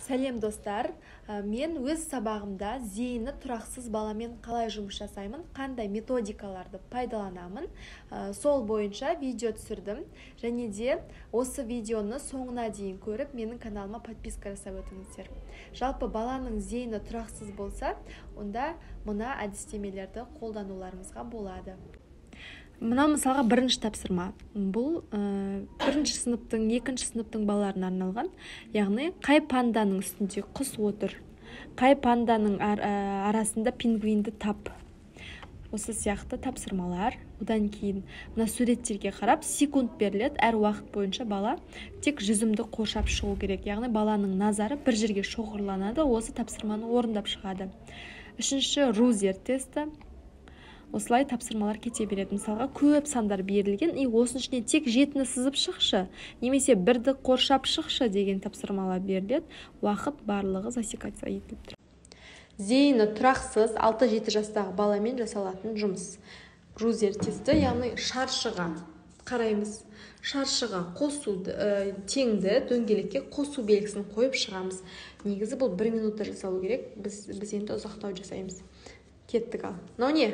Сәлем достар, мен өз сабағымда зейіні тұрақсыз баламен қалай жұмыс жасаймын, қандай методикаларды пайдаланамын, сол бойынша видео түсірдім. Және де осы видеоны соңына дейін көріп, менің каналыма подписка жасап өтіңіздер. Жалпы баланың зейіні тұрақсыз болса, онда мына әдістемелерді қолдануларыңызға болады. Мына мысалға бірінші тапсырма. Бұл бірінші сыныптың, екінші сыныптың балаларына арналған. Яғни қай панданың үстінде құс отыр, қай панданың арасында пингвинді тап. Осы сияқты тапсырмалар. Одан кейін мына суреттерге қарап секунд беріледі. Әр уақыт бойынша бала тек жүзімді қоршап шығу керек. Яғни баланың назары бір жерге шоғырланады, осы тапсырманы орындап шығады. Үшінші рузер тесті. Осылай тапсырмалар кете береді. Мысалға көп сандар берілген, осының ішіне тек 7-ні сызып шықшы, немесе 1-ді қоршап шықшы деген тапсырмалар беріледі. Уақыт барлығы засекаться етіліп тұр. Зейіні тұрақсыз 6-7 жастағы баламен жасалатын жұмыс. Рузер тесті, яғни шаршыға қараймыз. Шаршыға қосуды, теңді дөңгелекке қосу белгісін қойып шығамыз. Негізі бұл 1 минутта жасалу керек. Біз енді ұзақтау жасаймыз. Кеттік ал. Мынау не?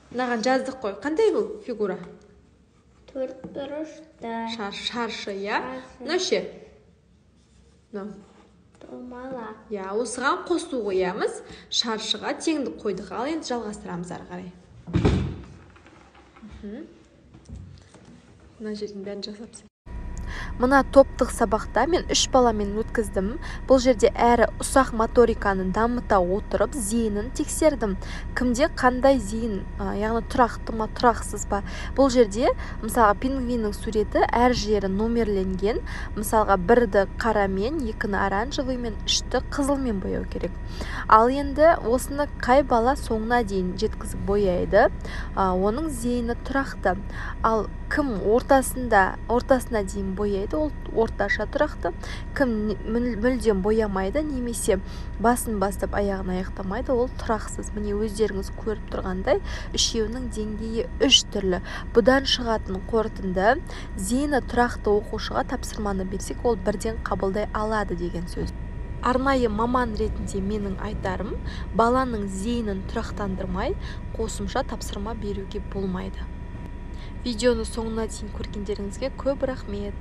Мынаған жаздық қой. Қандай бұл фигура? Төртбұрышты. Шаршы, я? Мынау ше? Домалақ. Я, осыған қосу қоямыз. Шаршыға теңдік қойдық. Ал енді жалғастырамыз ары қарай. Мына жердің бәрін жасапсың. Мына топтық сабақта мен 3 баламен өткіздім. Бұл жерде әрі ұсақ моториканы дамыта отырып, зейінін тексердім. Кімде қандай зейін, яғни тұрақты ма, тұрақсыз ба? Бұл жерде, мысалға, пингвиннің суреті әр жері номерленген. Мысалға, 1-ді қарамен, 2-ні оранжевыймен, 3-ті қызылмен бояу керек. Ал енді осыны қай бала соңына дейін жеткізіп бояйды, оның зейіні тұрақты. Ал кім ортасына дейін бояйды, ол орташа тұрақты. Кім мүлдем боямайды, немесе басын бастап аяғын аяқтамайды, ол тұрақсыз. Міне өздеріңіз көріп тұрғандай, үшеуінің деңгейі 3 түрлі. Бұдан шығатын қорытынды, зейіні тұрақты оқушыға тапсырманы берсек, ол бірден қабылдай алады деген сөз. Арнайы маман ретінде менің айтарым, баланың зейінін тұрақтандырмай, қосымша тапсырма беруге болмайды. Видеоны соңына дейін көргендеріңізге көп рахмет.